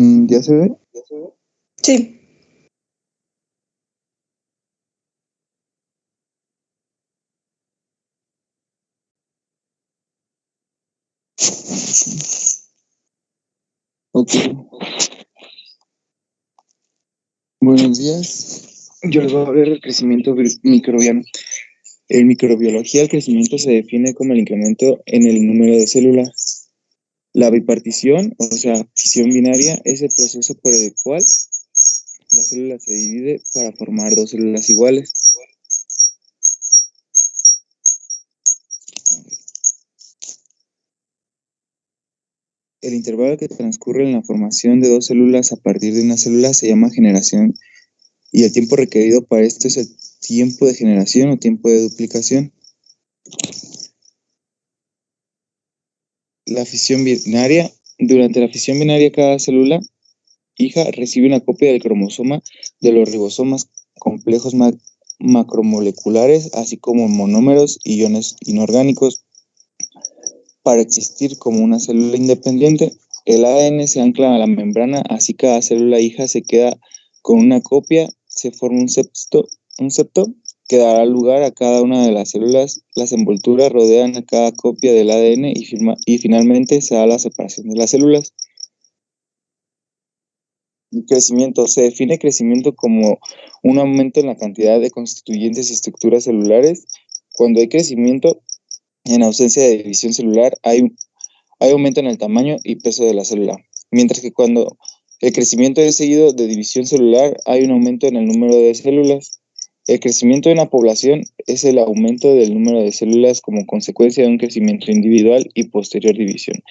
¿Ya se ve? Sí. Ok. Buenos días. Yo les voy a hablar del crecimiento microbiano. En microbiología, el crecimiento se define como el incremento en el número de células. La bipartición, o sea, fisión binaria, es el proceso por el cual la célula se divide para formar dos células iguales. El intervalo que transcurre en la formación de dos células a partir de una célula se llama generación, y el tiempo requerido para esto es el tiempo de generación o tiempo de duplicación. La fisión binaria. Durante la fisión binaria, cada célula hija recibe una copia del cromosoma de los ribosomas complejos macromoleculares, así como monómeros y iones inorgánicos. Para existir como una célula independiente, el ADN se ancla a la membrana, así cada célula hija se queda con una copia, se forma un septo que dará lugar a cada una de las células. Las envolturas rodean a cada copia del ADN y finalmente se da la separación de las células. Crecimiento. Se define crecimiento como un aumento en la cantidad de constituyentes y estructuras celulares. Cuando hay crecimiento, en ausencia de división celular, hay aumento en el tamaño y peso de la célula. Mientras que cuando el crecimiento es seguido de división celular, hay un aumento en el número de células. El crecimiento de una población es el aumento del número de células como consecuencia de un crecimiento individual y posterior división.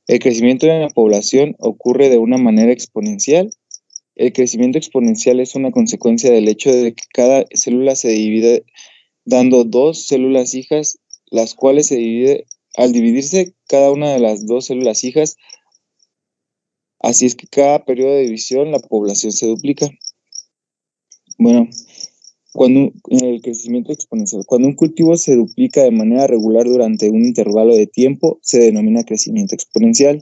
El crecimiento de una población ocurre de una manera exponencial. El crecimiento exponencial es una consecuencia del hecho de que cada célula se divide dando dos células hijas, las cuales se divide al dividirse cada una de las dos células hijas. Así es que cada periodo de división la población se duplica. Bueno, el crecimiento exponencial. Cuando un cultivo se duplica de manera regular durante un intervalo de tiempo, se denomina crecimiento exponencial.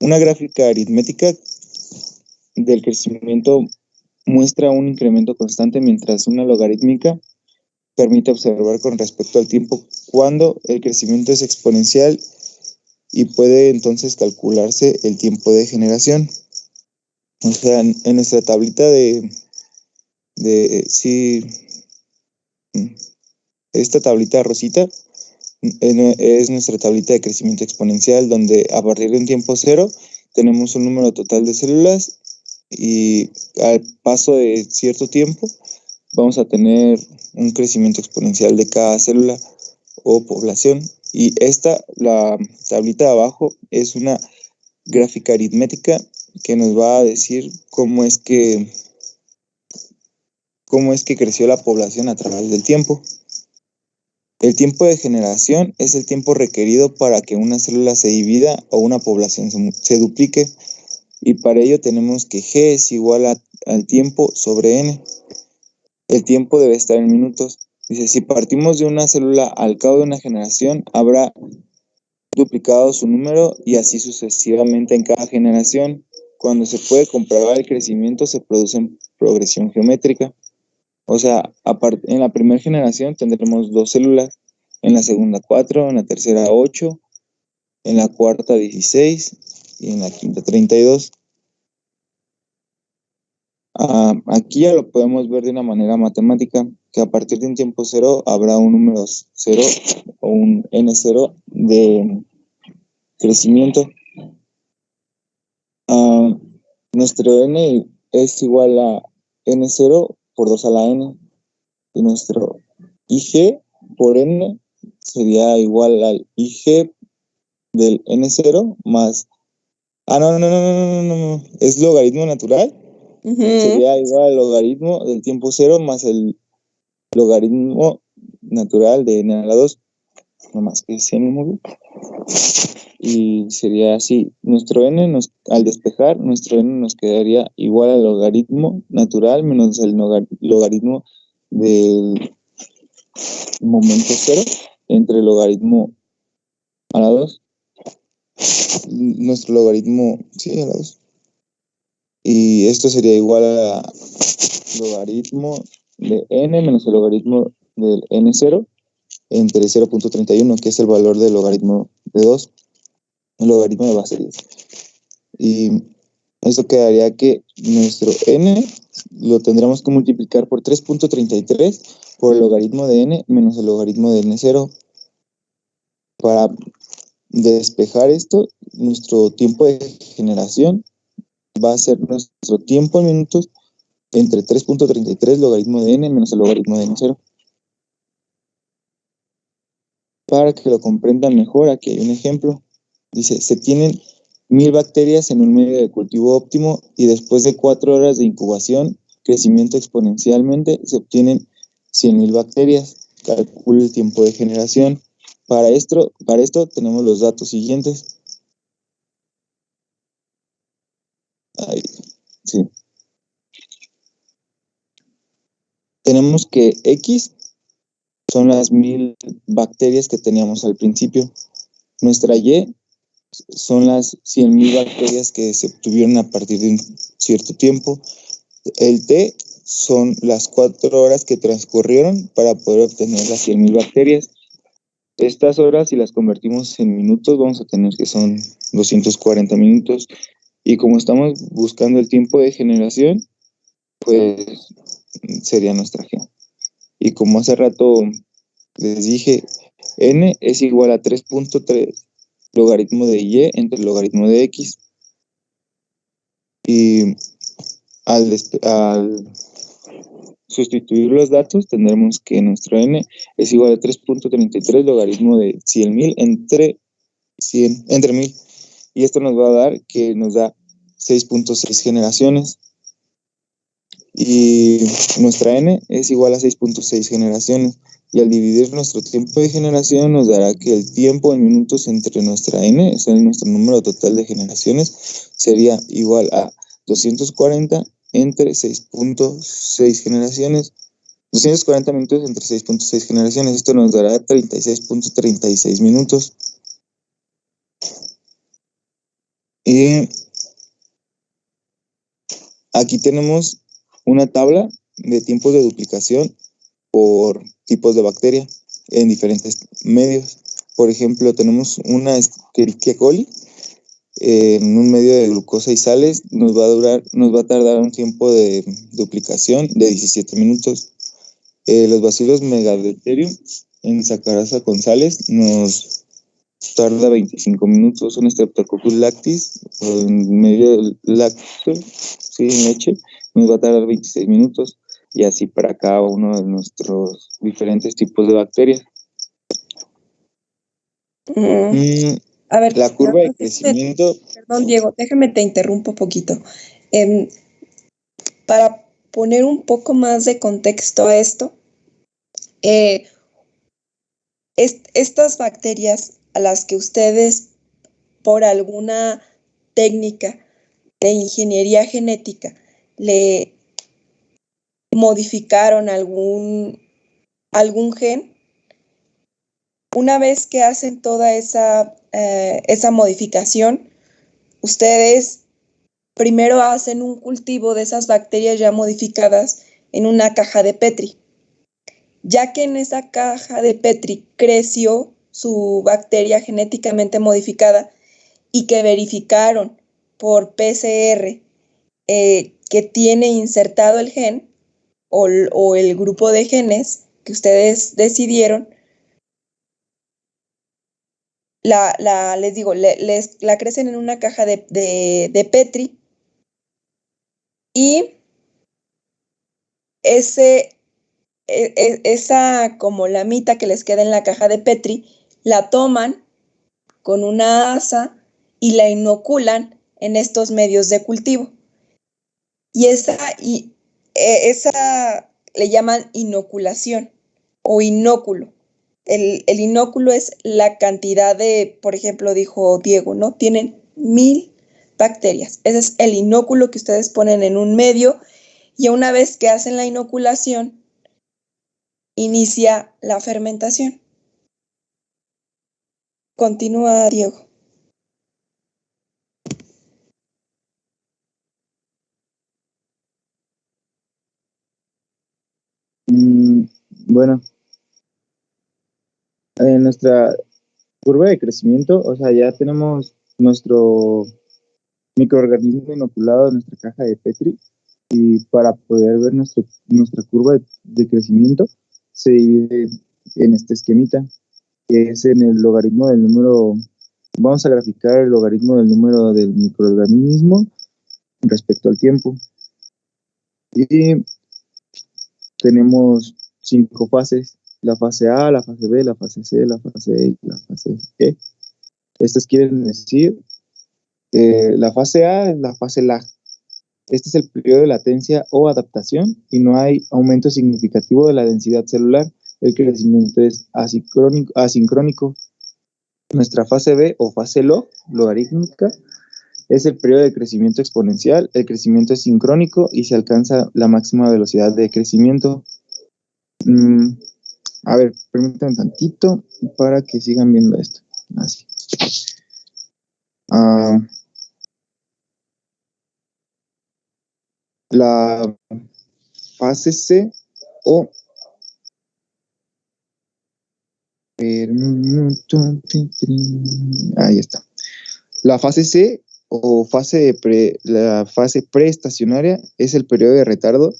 Una gráfica aritmética del crecimiento muestra un incremento constante, mientras una logarítmica permite observar con respecto al tiempo cuando el crecimiento es exponencial y puede entonces calcularse el tiempo de generación. O sea, en nuestra tablita esta tablita rosita es nuestra tablita de crecimiento exponencial, donde a partir de un tiempo cero tenemos un número total de células y al paso de cierto tiempo vamos a tener un crecimiento exponencial de cada célula o población. Y la tablita de abajo, es una gráfica aritmética que nos va a decir cómo es que creció la población a través del tiempo. El tiempo de generación es el tiempo requerido para que una célula se divida o una población se duplique, y para ello tenemos que G es igual al tiempo sobre N. El tiempo debe estar en minutos. Dice, si partimos de una célula al cabo de una generación, habrá duplicado su número y así sucesivamente en cada generación. Cuando se puede comprobar el crecimiento, se produce en progresión geométrica. O sea, en la primera generación tendremos dos células, en la segunda 4, en la tercera 8, en la cuarta 16 y en la quinta 32. Aquí ya lo podemos ver de una manera matemática, que a partir de un tiempo cero habrá un número cero o un n0 de crecimiento. Nuestro n es igual a n0 por 2 a la n, y nuestro ig por n sería igual al ig del n0 más... no, es logaritmo natural. Sería igual al logaritmo del tiempo cero más el logaritmo natural de n a la 2, no más que sea mismo. Y sería así, al despejar, nuestro n nos quedaría igual al logaritmo natural menos el logaritmo del momento cero entre el logaritmo a la 2. Nuestro logaritmo, sí, a la 2. y esto sería igual a logaritmo de n menos el logaritmo del n0 entre 0.31, que es el valor del logaritmo de 2, el logaritmo de base 10. Y esto quedaría que nuestro n lo tendremos que multiplicar por 3.33 por el logaritmo de n menos el logaritmo de n0. Para despejar esto, nuestro tiempo de generación va a ser nuestro tiempo en minutos entre 3.33 logaritmo de n menos el logaritmo de n0. Para que lo comprendan mejor, aquí hay un ejemplo. Dice, se tienen 1000 bacterias en un medio de cultivo óptimo y después de 4 horas de incubación, crecimiento exponencialmente, se obtienen 100.000 bacterias. Calcula el tiempo de generación. Para esto tenemos los datos siguientes. Ahí, sí. Tenemos que X son las 1000 bacterias que teníamos al principio. Nuestra Y son las 100.000 bacterias que se obtuvieron a partir de un cierto tiempo. El T son las 4 horas que transcurrieron para poder obtener las 100.000 bacterias. Estas horas, si las convertimos en minutos, vamos a tener que son 240 minutos. Y como estamos buscando el tiempo de generación, pues sería nuestra G. Y como hace rato les dije, n es igual a 3.3 logaritmo de y entre el logaritmo de x. Y al sustituir los datos, tendremos que nuestro n es igual a 3.33 logaritmo de 100.000 entre 1000. Y esto nos va a dar que nos da 6.6 generaciones. Y nuestra n es igual a 6.6 generaciones. Y al dividir nuestro tiempo de generación nos dará que el tiempo en minutos entre nuestra n, es nuestro número total de generaciones, sería igual a 240 entre 6.6 generaciones. 240 minutos entre 6.6 generaciones. Esto nos dará 36.36 minutos. Y aquí tenemos una tabla de tiempos de duplicación por tipos de bacteria en diferentes medios. Por ejemplo, tenemos una Escherichia coli en un medio de glucosa y sales, nos va a tardar un tiempo de duplicación de 17 minutos. Los bacilos megatherium en sacarasa con sales nos tarda 25 minutos. Un Streptococcus lactis en medio del lácteo, sí, leche, nos va a tardar 26 minutos. Y así para cada uno de nuestros diferentes tipos de bacterias. A ver, La curva de crecimiento. perdón, Diego, déjame te interrumpo un poquito. Para poner un poco más de contexto a esto, estas bacterias a las que ustedes, por alguna técnica de ingeniería genética, le modificaron algún gen, una vez que hacen toda esa modificación, ustedes primero hacen un cultivo de esas bacterias ya modificadas en una caja de Petri. Ya que en esa caja de Petri creció su bacteria genéticamente modificada y que verificaron por PCR que tiene insertado el gen o el grupo de genes que ustedes decidieron, les digo, la crecen en una caja de Petri y esa como lamita que les queda en la caja de Petri, la toman con una asa y la inoculan en estos medios de cultivo. Y esa le llaman inoculación o inóculo. El inóculo es la cantidad de, por ejemplo, dijo Diego, ¿no? Tienen 1000 bacterias. Ese es el inóculo que ustedes ponen en un medio y una vez que hacen la inoculación, inicia la fermentación. Continúa, Diego. Bueno, en nuestra curva de crecimiento, o sea, ya tenemos nuestro microorganismo inoculado en nuestra caja de Petri y para poder ver nuestra curva de crecimiento se divide en este esquemita, que es en el logaritmo del número, vamos a graficar el logaritmo del número del microorganismo respecto al tiempo. Y tenemos 5 fases, la fase A, la fase B, la fase C, la fase E y la fase E. Estas quieren decir, la fase A es la fase lag. Este es el periodo de latencia o adaptación y no hay aumento significativo de la densidad celular. El crecimiento es asincrónico. Nuestra fase B o fase log, logarítmica, es el periodo de crecimiento exponencial. El crecimiento es sincrónico y se alcanza la máxima velocidad de crecimiento. A ver, permítanme tantito para que sigan viendo esto. Así. La fase C o ahí está. La fase C o la fase preestacionaria es el periodo de retardo.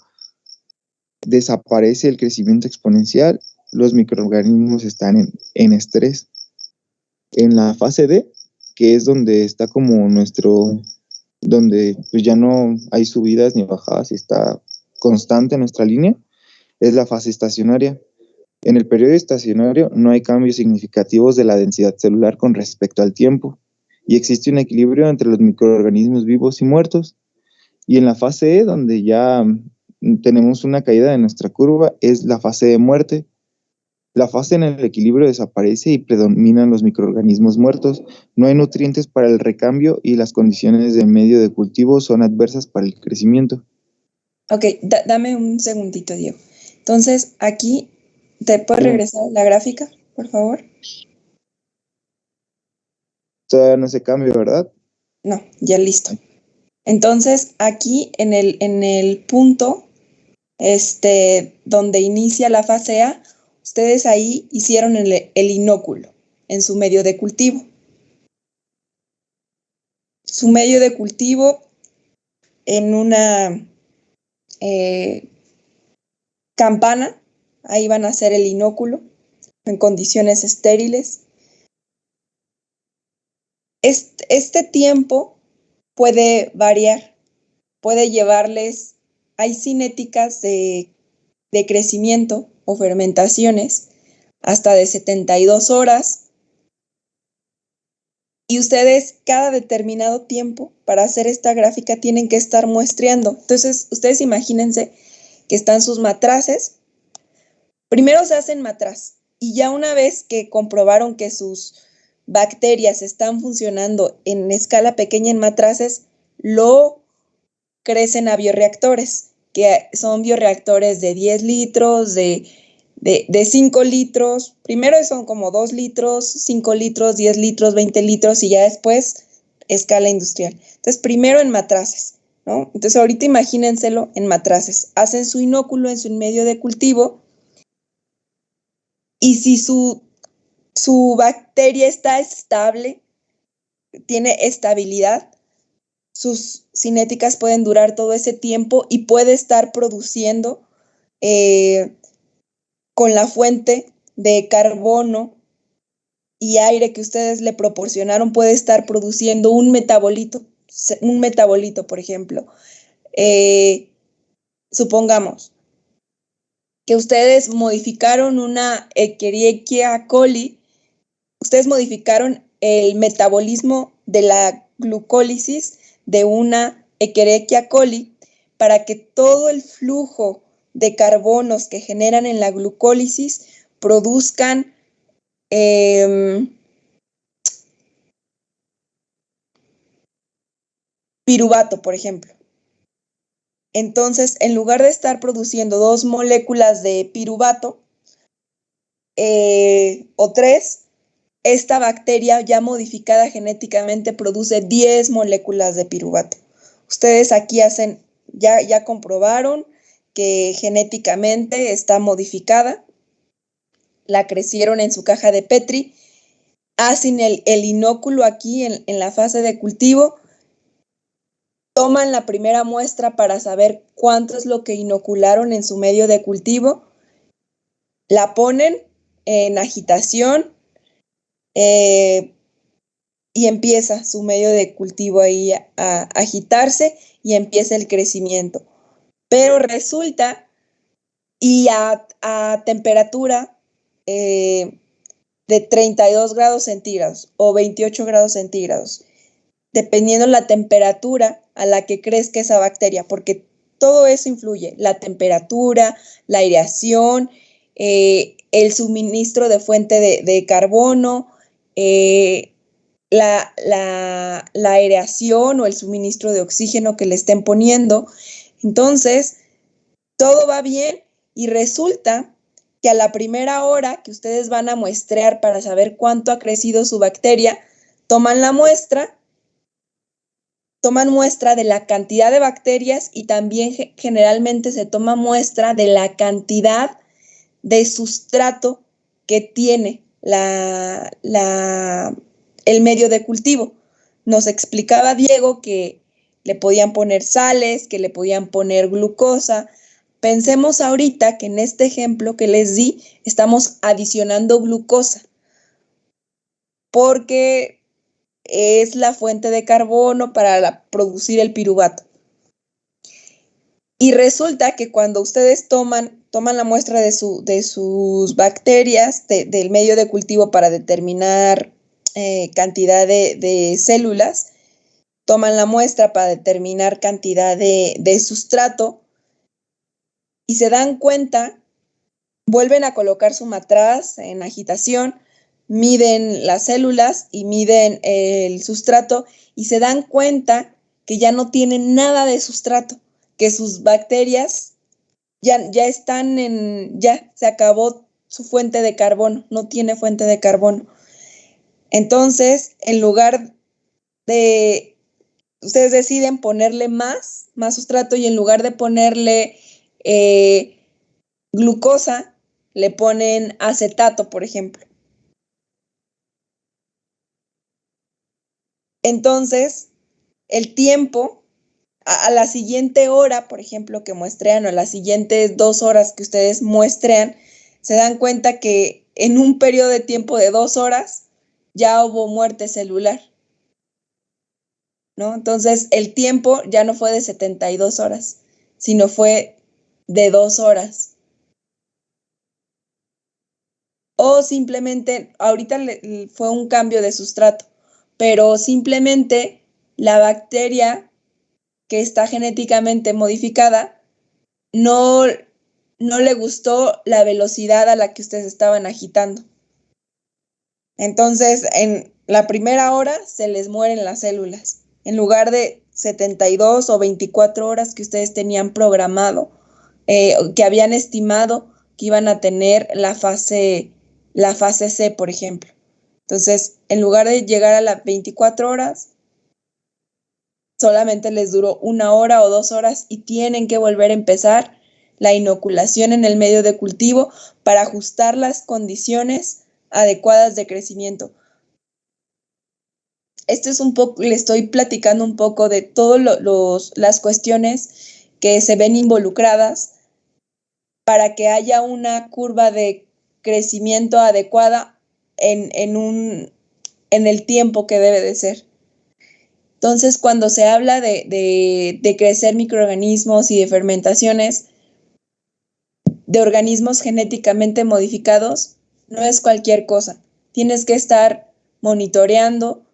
Desaparece el crecimiento exponencial. Los microorganismos están en estrés. En la fase D, que es donde está como donde pues ya no hay subidas ni bajadas y está constante nuestra línea, es la fase estacionaria. En el periodo estacionario no hay cambios significativos de la densidad celular con respecto al tiempo y existe un equilibrio entre los microorganismos vivos y muertos. Y en la fase E, donde ya tenemos una caída de nuestra curva, es la fase de muerte. La fase en el equilibrio desaparece y predominan los microorganismos muertos. No hay nutrientes para el recambio y las condiciones del medio de cultivo son adversas para el crecimiento. Ok, dame un segundito, Diego. Entonces, aquí, ¿te puedes regresar a la gráfica, por favor? Todavía no se cambia, ¿verdad? No, ya listo. Entonces, aquí en el punto donde inicia la fase A, ustedes ahí hicieron el inóculo en su medio de cultivo. Su medio de cultivo en una campana, ahí van a hacer el inóculo en condiciones estériles. Este tiempo puede variar, puede llevarles, hay cinéticas de crecimiento o fermentaciones hasta de 72 horas y ustedes cada determinado tiempo para hacer esta gráfica tienen que estar muestreando. Entonces, ustedes imagínense que están sus matraces. Primero se hacen matraz y ya una vez que comprobaron que sus bacterias están funcionando en escala pequeña en matraces, lo crecen a bioreactores, que son bioreactores de 10 litros, de 5 litros. Primero son como 2 litros, 5 litros, 10 litros, 20 litros y ya después escala industrial. Entonces, primero en matraces, ¿no? Entonces, ahorita imagínenselo en matraces. Hacen su inóculo en su medio de cultivo y si su bacteria está estable, tiene estabilidad, sus cinéticas pueden durar todo ese tiempo y puede estar produciendo con la fuente de carbono y aire que ustedes le proporcionaron, puede estar produciendo un metabolito, por ejemplo. Supongamos que ustedes modificaron una Escherichia coli, ustedes modificaron el metabolismo de la glucólisis de una Escherichia coli para que todo el flujo de carbonos que generan en la glucólisis produzcan piruvato, por ejemplo. Entonces, en lugar de estar produciendo 2 moléculas de piruvato o 3, esta bacteria ya modificada genéticamente produce 10 moléculas de piruvato. Ustedes aquí ya comprobaron que genéticamente está modificada la crecieron en su caja de Petri, hacen el inóculo aquí en la fase de cultivo, toman la primera muestra para saber cuánto es lo que inocularon en su medio de cultivo, la ponen en agitación y empieza su medio de cultivo ahí a agitarse y empieza el crecimiento. Pero resulta, y a temperatura de 32 grados centígrados o 28 grados centígrados, dependiendo la temperatura a la que crezca esa bacteria, porque todo eso influye, la temperatura, la aireación, el suministro de fuente de carbono, la aireación o el suministro de oxígeno que le estén poniendo. Entonces, todo va bien y resulta que a la primera hora que ustedes van a muestrear para saber cuánto ha crecido su bacteria, toman muestra de la cantidad de bacterias y también generalmente se toma muestra de la cantidad de sustrato que tiene el medio de cultivo. Nos explicaba Diego que le podían poner sales, que le podían poner glucosa. Pensemos ahorita que en este ejemplo que les di estamos adicionando glucosa porque es la fuente de carbono para producir el piruvato. Y resulta que cuando ustedes toman la muestra de sus bacterias, del medio de cultivo para determinar cantidad de células, toman la muestra para determinar cantidad de sustrato y se dan cuenta, vuelven a colocar su matraz en agitación, miden las células y miden el sustrato y se dan cuenta que ya no tienen nada de sustrato, que sus bacterias ya están ya se acabó su fuente de carbono, no tiene fuente de carbono. Entonces, en lugar de, ustedes deciden ponerle más sustrato y en lugar de ponerle glucosa, le ponen acetato, por ejemplo. Entonces, el tiempo, a la siguiente hora, por ejemplo, que muestrean, o a las siguientes 2 horas que ustedes muestrean, se dan cuenta que en un periodo de tiempo de 2 horas ya hubo muerte celular, ¿no? Entonces, el tiempo ya no fue de 72 horas, sino fue de 2 horas. O simplemente, ahorita fue un cambio de sustrato, pero simplemente la bacteria que está genéticamente modificada no le gustó la velocidad a la que ustedes estaban agitando. Entonces, en la primera hora se les mueren las células. En lugar de 72 o 24 horas que ustedes tenían programado, que habían estimado que iban a tener la fase C, por ejemplo. Entonces, en lugar de llegar a las 24 horas, solamente les duró 1 hora o 2 horas y tienen que volver a empezar la inoculación en el medio de cultivo para ajustar las condiciones adecuadas de crecimiento. Esto es un poco, le estoy platicando un poco de todas las cuestiones que se ven involucradas para que haya una curva de crecimiento adecuada en el tiempo que debe de ser. Entonces, cuando se habla de crecer microorganismos y de fermentaciones de organismos genéticamente modificados, no es cualquier cosa. Tienes que estar monitoreando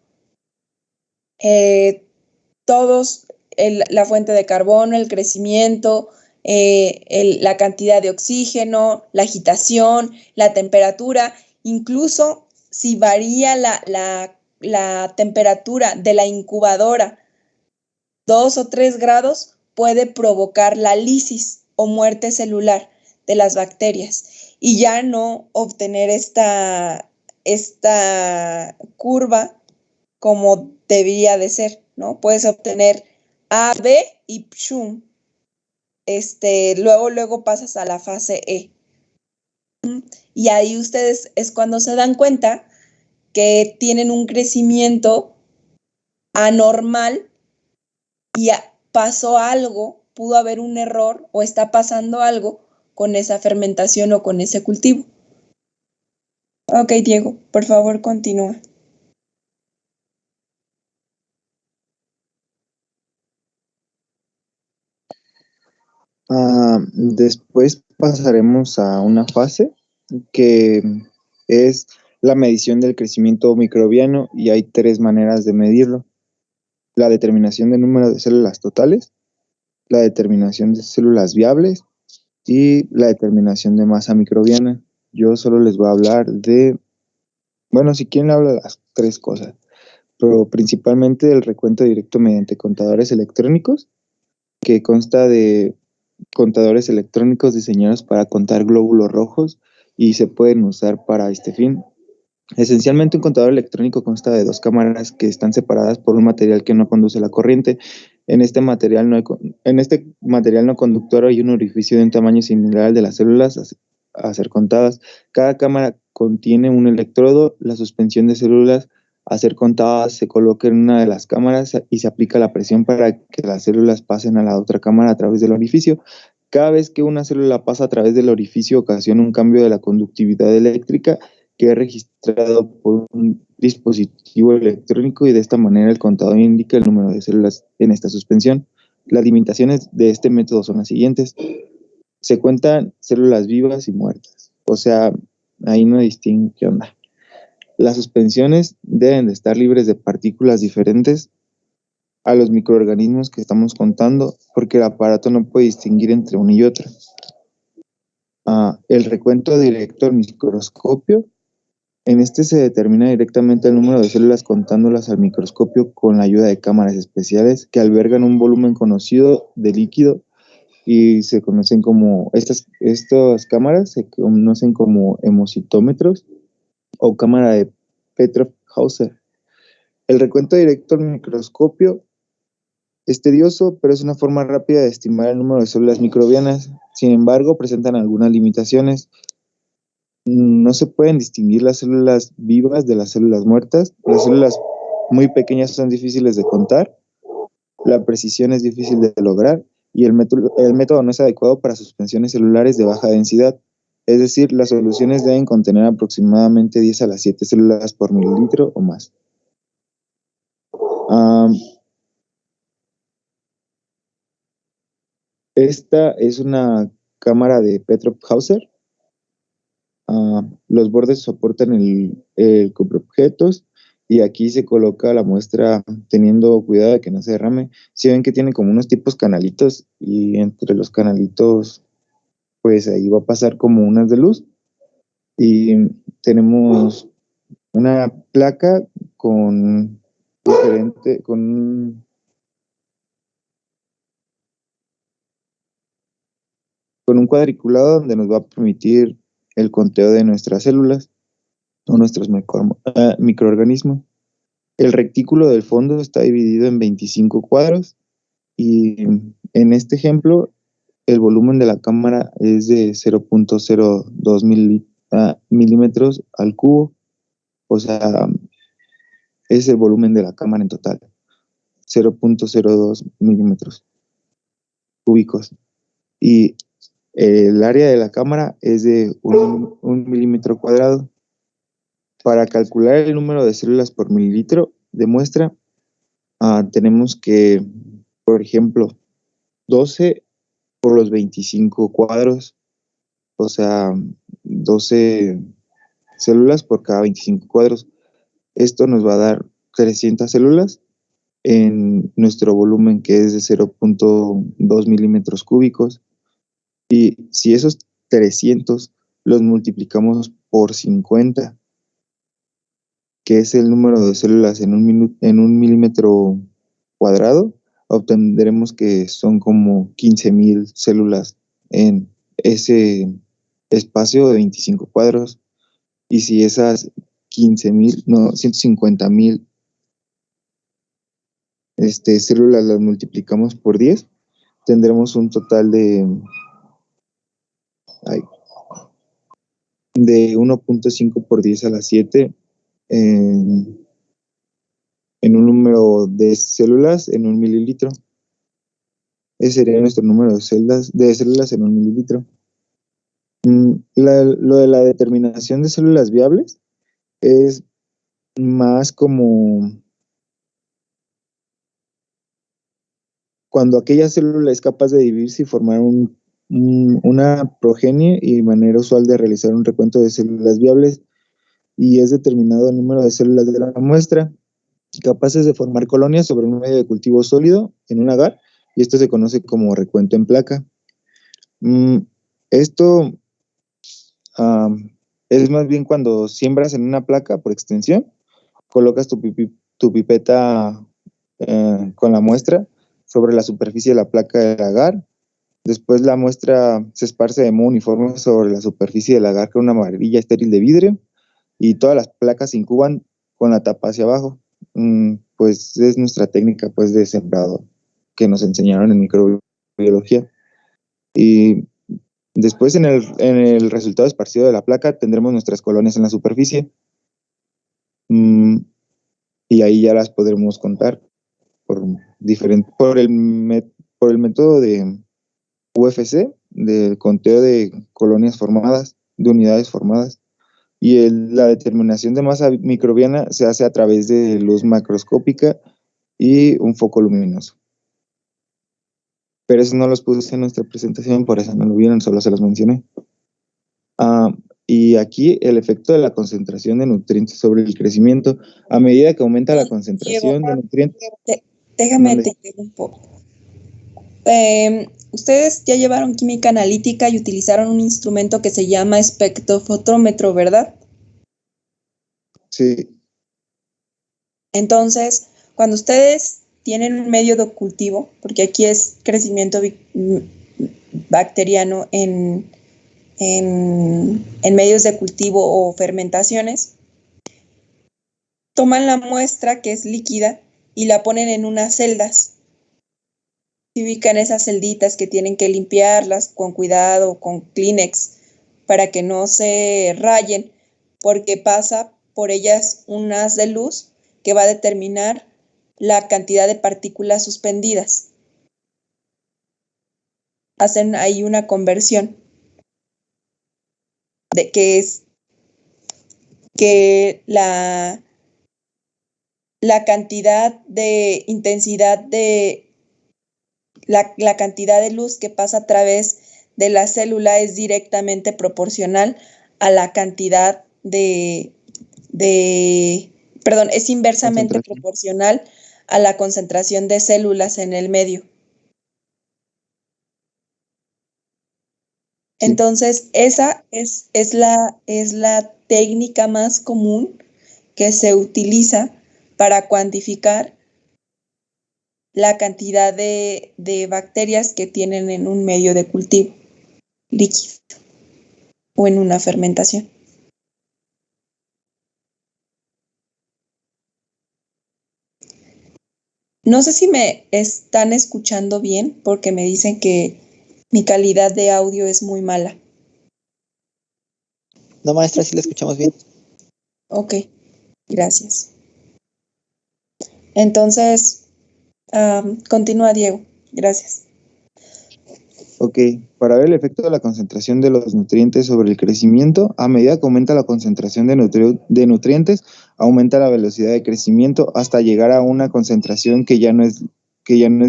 todos, la fuente de carbono, el crecimiento, la cantidad de oxígeno, la agitación, la temperatura, incluso si varía la temperatura de la incubadora 2 o 3 grados, puede provocar la lisis o muerte celular de las bacterias y ya no obtener esta curva como debería de ser, ¿no? Puedes obtener A, B y pshum. Luego pasas a la fase E. Y ahí ustedes es cuando se dan cuenta que tienen un crecimiento anormal y pasó algo, pudo haber un error o está pasando algo con esa fermentación o con ese cultivo. Ok, Diego, por favor, continúa. Después pasaremos a una fase que es la medición del crecimiento microbiano y hay tres maneras de medirlo. La determinación del número de células totales, la determinación de células viables y la determinación de masa microbiana. Yo solo les voy a hablar de, bueno, si quieren hablar de las tres cosas, pero principalmente del recuento directo mediante contadores electrónicos, que consta de contadores electrónicos diseñados para contar glóbulos rojos y se pueden usar para este fin. Esencialmente, un contador electrónico consta de dos cámaras que están separadas por un material que no conduce la corriente. En este material no conductor hay un orificio de un tamaño similar al de las células a ser contadas. Cada cámara contiene un electrodo. La suspensión de células a ser contadas se coloca en una de las cámaras y se aplica la presión para que las células pasen a la otra cámara a través del orificio. Cada vez que una célula pasa a través del orificio ocasiona un cambio de la conductividad eléctrica que es registrado por un dispositivo electrónico y de esta manera el contador indica el número de células en esta suspensión. Las limitaciones de este método son las siguientes. Se cuentan células vivas y muertas. O sea, ahí no distingue qué onda. Las suspensiones deben de estar libres de partículas diferentes a los microorganismos que estamos contando porque el aparato no puede distinguir entre una y otra. El recuento directo al microscopio. En este se determina directamente el número de células contándolas al microscopio con la ayuda de cámaras especiales que albergan un volumen conocido de líquido y se conocen como, estas cámaras se conocen como hemocitómetros o cámara de Petrov-Hauser. El recuento directo al microscopio es tedioso, pero es una forma rápida de estimar el número de células microbianas. Sin embargo, presentan algunas limitaciones. No se pueden distinguir las células vivas de las células muertas. Las células muy pequeñas son difíciles de contar, la precisión es difícil de lograr y el método no es adecuado para suspensiones celulares de baja densidad. Es decir, las soluciones deben contener aproximadamente 10 a las 7 células por mililitro o más. Esta es una cámara de Petrov-Hauser. Los bordes soportan el objetos y aquí se coloca la muestra teniendo cuidado de que no se derrame. Si ven que tiene como unos tipos canalitos y entre los canalitos pues ahí va a pasar como unas de luz y tenemos una placa con diferente, con un cuadriculado donde nos va a permitir el conteo de nuestras células o nuestros microorganismos. El rectángulo del fondo está dividido en 25 cuadros y en este ejemplo el volumen de la cámara es de 0.02 milímetros al cubo, o sea, es el volumen de la cámara en total, 0.02 milímetros cúbicos. Y el área de la cámara es de un milímetro cuadrado. Para calcular el número de células por mililitro de muestra, tenemos que, por ejemplo, 12 por los 25 cuadros, o sea, 12 células por cada 25 cuadros. Esto nos va a dar 300 células en nuestro volumen que es de 0.2 milímetros cúbicos. Y si esos 300 los multiplicamos por 50, que es el número de células en un milímetro cuadrado, obtendremos que son como 15,000 células en ese espacio de 25 cuadros. Y si esas 150,000 células las multiplicamos por 10, tendremos un total de de 1.5 por 10 a la 7 en un número de células en 1 mililitro. Ese sería nuestro número de células en 1 mililitro. Lo de la determinación de células viables es más como cuando aquella célula es capaz de dividirse y formar una progenie y manera usual de realizar un recuento de células viables, y es determinado el número de células de la muestra capaces de formar colonias sobre un medio de cultivo sólido en un agar, y esto se conoce como recuento en placa. Esto es más bien cuando siembras en una placa por extensión, colocas tu pipeta con la muestra sobre la superficie de la placa del agar. Después la muestra se esparce de modo uniforme sobre la superficie del agar con una varilla estéril de vidrio, y todas las placas se incuban con la tapa hacia abajo. Pues es nuestra técnica pues de sembrado que nos enseñaron en microbiología. Y después en el resultado esparcido de la placa tendremos nuestras colonias en la superficie, y ahí ya las podremos contar por el método de UFC, del conteo de colonias formadas, de unidades formadas. Y la determinación de masa microbiana se hace a través de luz macroscópica y un foco luminoso. Pero eso no los puse en nuestra presentación, por eso no lo vieron, solo se los mencioné. Y aquí el efecto de la concentración de nutrientes sobre el crecimiento. A medida que aumenta la concentración de nutrientes... Déjame te interrumpo. Ustedes ya llevaron química analítica y utilizaron un instrumento que se llama espectrofotómetro, ¿verdad? Sí. Entonces, cuando ustedes tienen un medio de cultivo, porque aquí es crecimiento bacteriano en medios de cultivo o fermentaciones, toman la muestra que es líquida y la ponen en unas celdas. Se ubican esas celditas que tienen que limpiarlas con cuidado, con Kleenex, para que no se rayen, porque pasa por ellas un haz de luz que va a determinar la cantidad de partículas suspendidas. Hacen ahí una conversión de que es que la cantidad de intensidad de la cantidad de luz que pasa a través de la célula es directamente proporcional a la cantidad es inversamente proporcional a la concentración de células en el medio. Entonces, esa es la técnica más común que se utiliza para cuantificar la cantidad de bacterias que tienen en un medio de cultivo líquido o en una fermentación. No sé si me están escuchando bien porque me dicen que mi calidad de audio es muy mala. No, maestra, sí la escuchamos bien. Ok, gracias. Entonces, continúa, Diego. Gracias. Ok, para ver el efecto de la concentración de los nutrientes sobre el crecimiento, a medida que aumenta la concentración de nutrientes, aumenta la velocidad de crecimiento hasta llegar a una concentración que ya no es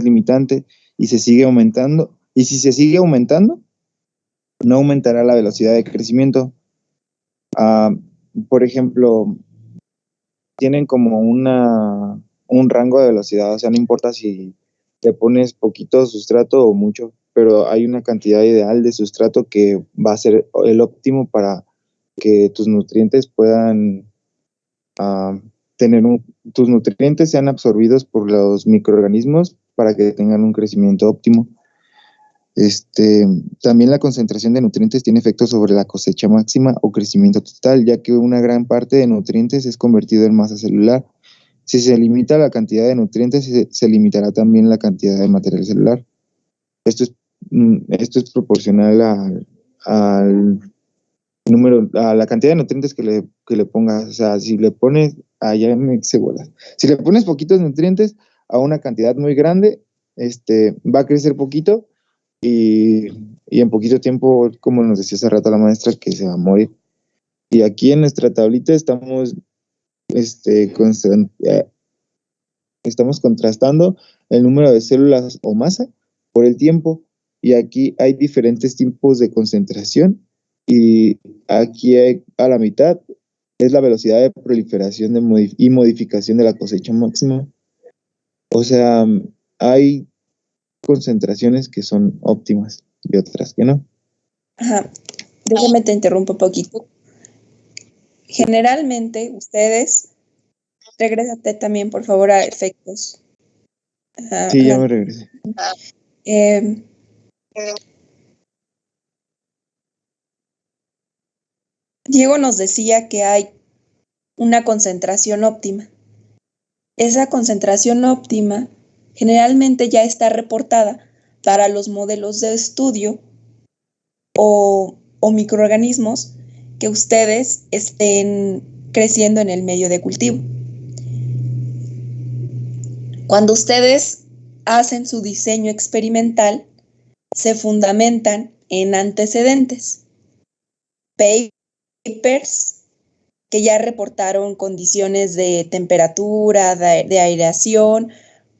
limitante y se sigue aumentando. Y si se sigue aumentando, no aumentará la velocidad de crecimiento. Por ejemplo, tienen como un rango de velocidad, o sea, no importa si le pones poquito sustrato o mucho, pero hay una cantidad ideal de sustrato que va a ser el óptimo para que tus nutrientes puedan tus nutrientes sean absorbidos por los microorganismos para que tengan un crecimiento óptimo. También la concentración de nutrientes tiene efectos sobre la cosecha máxima o crecimiento total, ya que una gran parte de nutrientes es convertido en masa celular. Si se limita la cantidad de nutrientes, se limitará también la cantidad de material celular. Esto es proporcional al a la cantidad de nutrientes que le pongas. O sea, si le pones, ya me hice bolas. Si le pones poquitos nutrientes a una cantidad muy grande, va a crecer poquito y en poquito tiempo, como nos decía hace rato la maestra, que se va a morir. Y aquí en nuestra tablita estamos, estamos contrastando el número de células o masa por el tiempo. Y aquí hay diferentes tipos de concentración. Y aquí a la mitad es la velocidad de proliferación y modificación de la cosecha máxima. O sea, hay concentraciones que son óptimas y otras que no. Ajá. Déjame te interrumpo un poquito. Generalmente ustedes, regrésate también por favor a efectos. Sí, ya me regresé. Eh, Diego nos decía que hay una concentración óptima. Esa concentración óptima generalmente ya está reportada para los modelos de estudio o microorganismos que ustedes estén creciendo en el medio de cultivo. Cuando ustedes hacen su diseño experimental, se fundamentan en antecedentes, papers que ya reportaron condiciones de temperatura, de aireación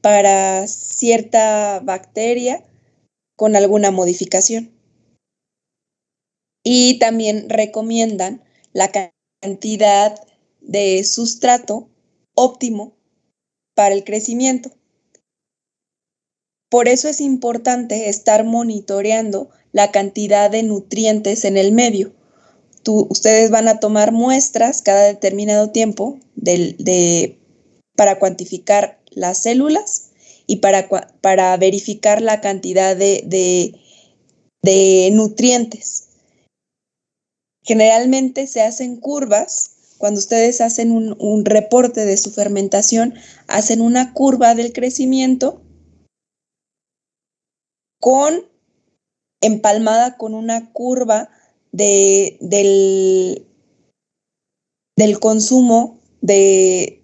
para cierta bacteria con alguna modificación. Y también recomiendan la cantidad de sustrato óptimo para el crecimiento. Por eso es importante estar monitoreando la cantidad de nutrientes en el medio. Ustedes van a tomar muestras cada determinado tiempo para cuantificar las células y para verificar la cantidad de nutrientes. Generalmente se hacen curvas. Cuando ustedes hacen un reporte de su fermentación, hacen una curva del crecimiento empalmada con una curva del consumo de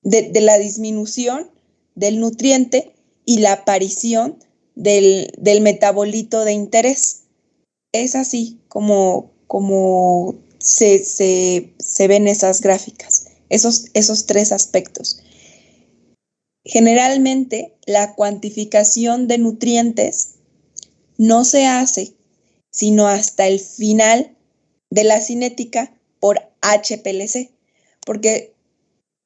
la disminución del nutriente y la aparición del metabolito de interés. Es así como se ven esas gráficas, esos tres aspectos. Generalmente, la cuantificación de nutrientes no se hace sino hasta el final de la cinética por HPLC, porque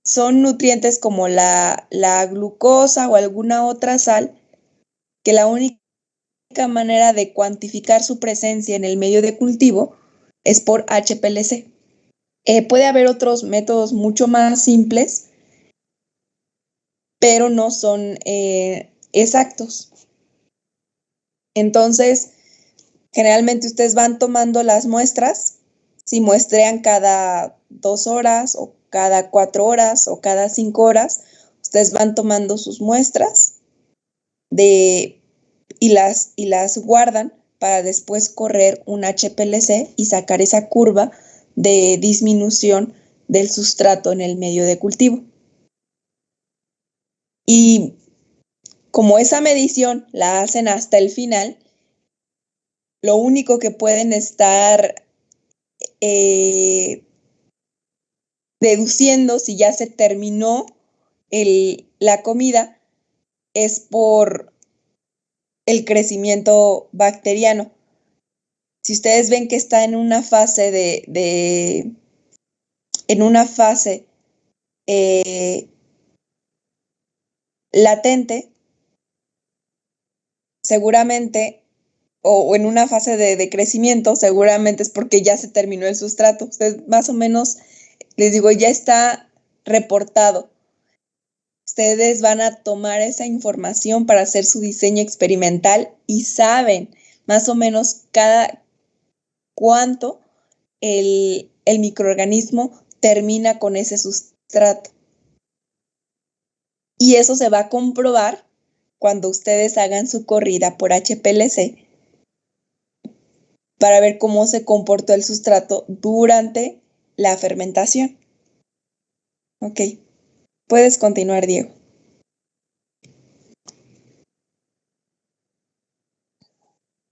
son nutrientes como la glucosa o alguna otra sal que la única manera de cuantificar su presencia en el medio de cultivo es por HPLC. Puede haber otros métodos mucho más simples, pero no son exactos. Entonces, generalmente ustedes van tomando las muestras, si muestrean cada 2 horas o cada 4 horas o cada 5 horas, ustedes van tomando sus muestras y las guardan para después correr un HPLC y sacar esa curva de disminución del sustrato en el medio de cultivo. Y como esa medición la hacen hasta el final, lo único que pueden estar deduciendo si ya se terminó la comida es por el crecimiento bacteriano. Si ustedes ven que está en una fase en una fase latente, seguramente, o en una fase de crecimiento, seguramente es porque ya se terminó el sustrato. Ustedes más o menos, les digo, ya está reportado. Ustedes van a tomar esa información para hacer su diseño experimental y saben más o menos cuánto el microorganismo termina con ese sustrato. Y eso se va a comprobar cuando ustedes hagan su corrida por HPLC para ver cómo se comportó el sustrato durante la fermentación. Ok, puedes continuar, Diego.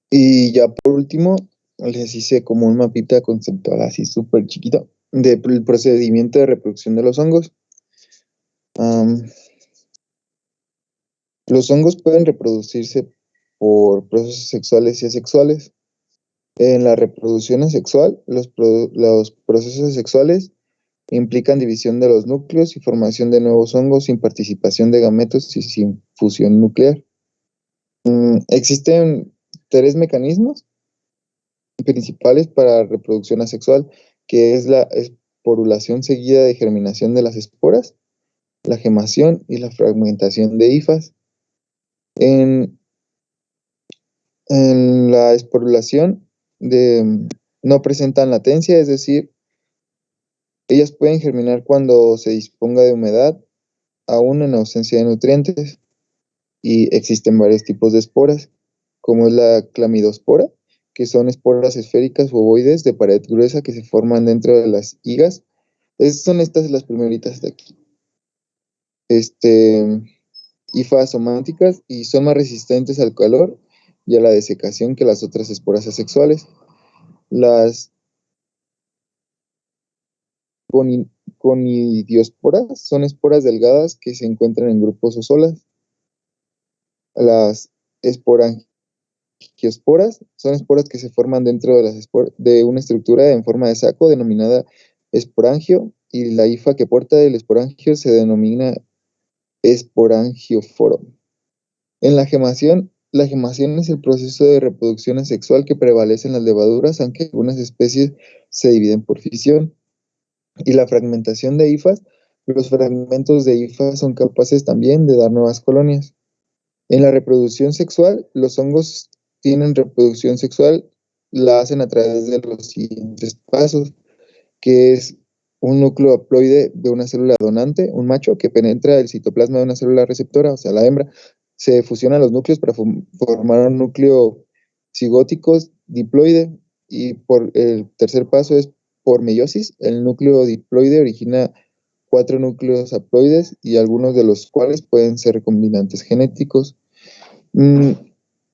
Y ya por último, les hice como un mapita conceptual así súper chiquito del procedimiento de reproducción de los hongos. Los hongos pueden reproducirse por procesos sexuales y asexuales. En la reproducción asexual, los procesos sexuales implican división de los núcleos y formación de nuevos hongos sin participación de gametos y sin fusión nuclear. Existen tres mecanismos principales para reproducción asexual, que es la esporulación seguida de germinación de las esporas, la gemación y la fragmentación de hifas. En, en la esporulación no presentan latencia, es decir, ellas pueden germinar cuando se disponga de humedad, aún en ausencia de nutrientes, y existen varios tipos de esporas, como es la clamidospora, que son esporas esféricas o ovoides de pared gruesa que se forman dentro de las higas. Son estas las primeritas de aquí. Hifas sománticas y son más resistentes al calor y a la desecación que las otras esporas asexuales. Las conidiosporas son esporas delgadas que se encuentran en grupos o solas. Las esporangiosporas son esporas que se forman dentro de una estructura en forma de saco denominada esporangio, y la hifa que porta el esporangio se denomina esporangióforo. En la gemación es el proceso de reproducción asexual que prevalece en las levaduras, aunque algunas especies se dividen por fisión. Y la fragmentación de hifas, los fragmentos de hifas son capaces también de dar nuevas colonias. En la reproducción sexual, los hongos tienen reproducción sexual, la hacen a través de los siguientes pasos, que es un núcleo haploide de una célula donante, un macho, que penetra el citoplasma de una célula receptora, o sea, la hembra. Se fusionan los núcleos para formar un núcleo cigótico diploide, y por el tercer paso es por meiosis. El núcleo diploide origina 4 núcleos haploides, y algunos de los cuales pueden ser recombinantes genéticos.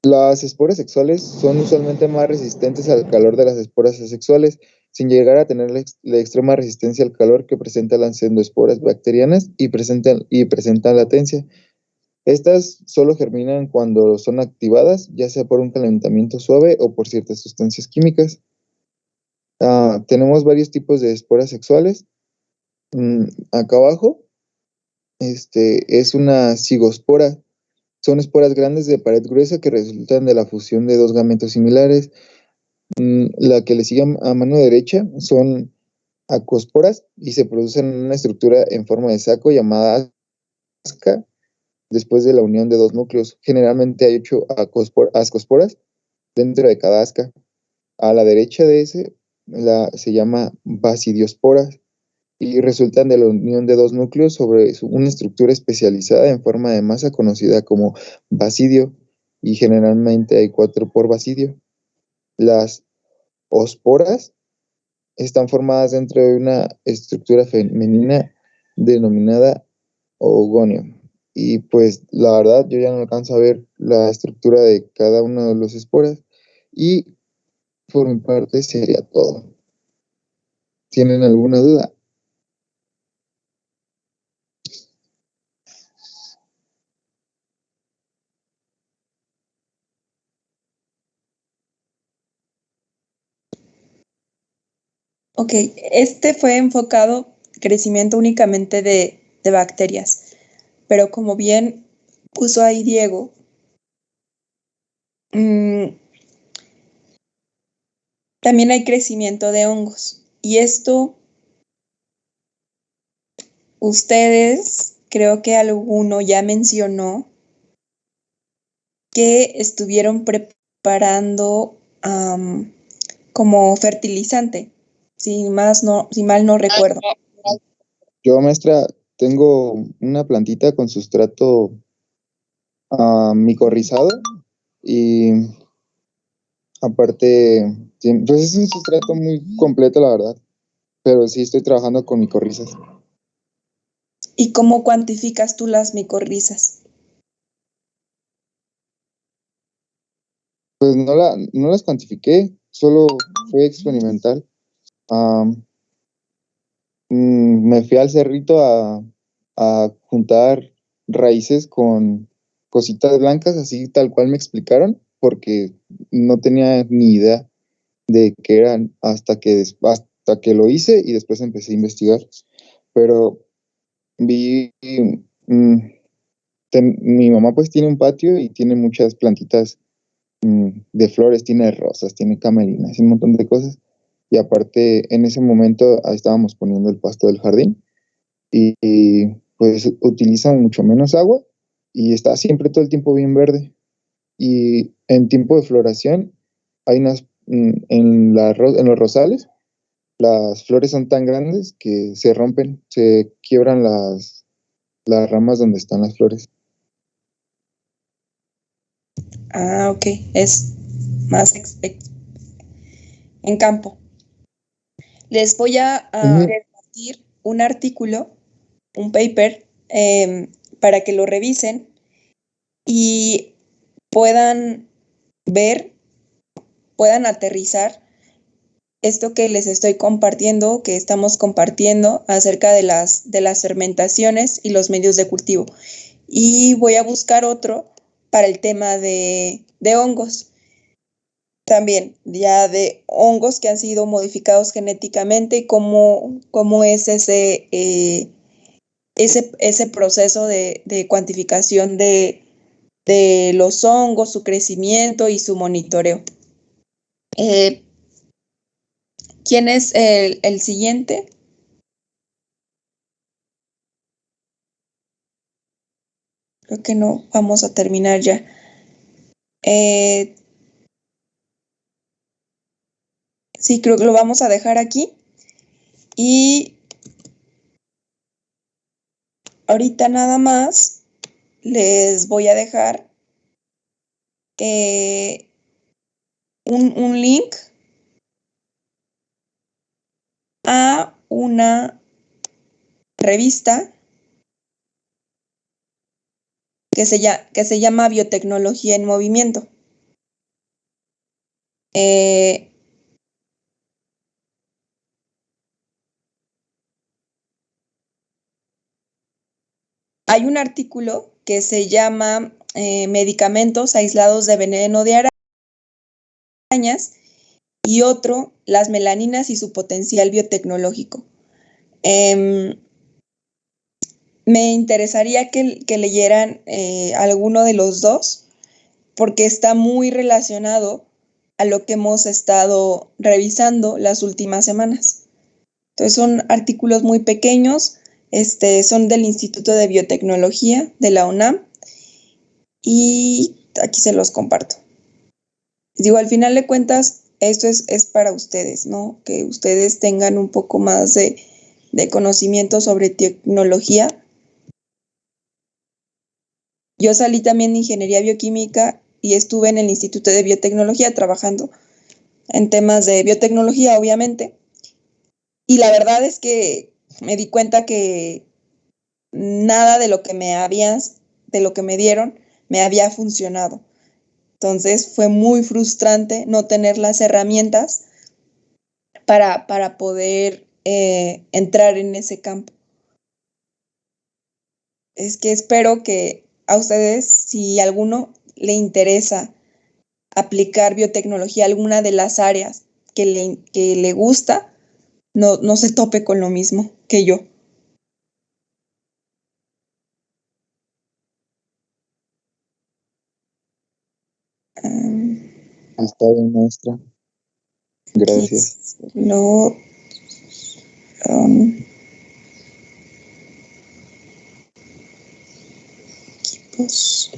Las esporas sexuales son usualmente más resistentes al calor de las esporas asexuales, sin llegar a tener la extrema resistencia al calor que presentan las endoesporas bacterianas y presentan latencia. Estas solo germinan cuando son activadas, ya sea por un calentamiento suave o por ciertas sustancias químicas. Tenemos varios tipos de esporas sexuales. Acá abajo es una cigospora. Son esporas grandes de pared gruesa que resultan de la fusión de dos gametos similares. La que le sigue a mano derecha son acosporas y se producen en una estructura en forma de saco llamada asca después de la unión de dos núcleos. Generalmente hay 8 ascosporas dentro de cada asca. A la derecha de ese se llama basidiosporas y resultan de la unión de dos núcleos sobre una estructura especializada en forma de masa conocida como basidio, y generalmente hay 4 por basidio. Las osporas están formadas dentro de una estructura femenina denominada ogonio. Y pues la verdad yo ya no alcanzo a ver la estructura de cada una de las esporas, y por mi parte sería todo. ¿Tienen alguna duda? Ok, este fue enfocado crecimiento únicamente de bacterias, pero como bien puso ahí Diego, también hay crecimiento de hongos. Y esto, ustedes, creo que alguno ya mencionó que estuvieron preparando como fertilizante, si mal no recuerdo. Yo, maestra, tengo una plantita con sustrato micorrizado, y aparte Pues es un sustrato muy completo, la verdad, pero sí estoy trabajando con micorrizas. ¿Y cómo cuantificas tú las micorrizas? Pues no las cuantifiqué, solo fue experimental. Am, Me fui al cerrito a juntar raíces con cositas blancas, así tal cual me explicaron, porque no tenía ni idea de qué eran hasta que lo hice y después empecé a investigar. Pero vi, mm, mi mamá pues tiene un patio y tiene muchas plantitas de flores, tiene rosas, tiene camelinas y un montón de cosas. Y aparte, en ese momento estábamos poniendo el pasto del jardín pues utilizan mucho menos agua y está siempre todo el tiempo bien verde. Y en tiempo de floración hay en los rosales, las flores son tan grandes que se rompen, se quiebran las ramas donde están las flores. Ah, ok, es más en campo. Les voy a Ujú. compartir un artículo, un paper, para que lo revisen y puedan ver, puedan aterrizar esto que les estoy compartiendo, que estamos compartiendo acerca de las fermentaciones y los medios de cultivo. Y voy a buscar otro para el tema de hongos. También ya de hongos que han sido modificados genéticamente y cómo es ese proceso de cuantificación de los hongos, su crecimiento y su monitoreo. Eh, ¿Quién es el siguiente? Creo que no, vamos a terminar ya. Eh, sí, creo que lo vamos a dejar aquí. Y ahorita nada más les voy a dejar eh, un link a una revista que se llama Biotecnología en Movimiento. Eh, Hay un artículo que se llama Medicamentos aislados de veneno de arañas y otro, Las melaninas y su potencial biotecnológico. Eh, Me interesaría que leyeran alguno de los dos porque está muy relacionado a lo que hemos estado revisando las últimas semanas. Entonces son artículos muy pequeños, son del Instituto de Biotecnología de la UNAM y aquí se los comparto. Digo, al final de cuentas, esto es para ustedes, ¿no? Que ustedes tengan un poco más de conocimiento sobre tecnología. Yo salí también de ingeniería bioquímica y estuve en el Instituto de Biotecnología trabajando en temas de biotecnología, obviamente. Y la verdad es que me di cuenta que nada de lo que de lo que me dieron, me había funcionado. Entonces fue muy frustrante no tener las herramientas para poder entrar en ese campo. Es que espero que a ustedes, si a alguno le interesa aplicar biotecnología a alguna de las áreas que le gusta, no se tope con lo mismo que yo. Um, Está bien, maestra. Gracias. lo, um, pues,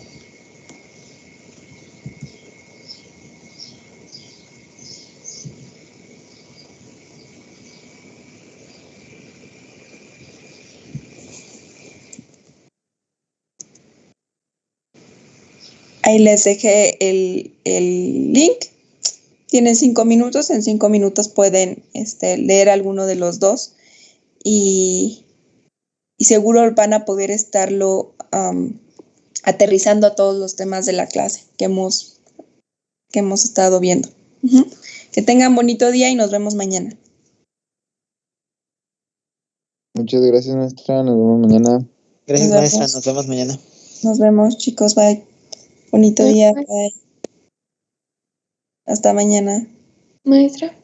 ahí les dejé el link tienen 5 minutos, en 5 minutos pueden leer alguno de los dos y seguro van a poder estarlo aterrizando a todos los temas de la clase que hemos estado viendo. Uh-huh. Que tengan bonito día y nos vemos mañana. Muchas gracias, maestra. Nos vemos mañana. Gracias, maestra. Nos vemos mañana. Nos vemos, chicos. Bye. Bonito día. Bye. Hasta mañana. Maestra.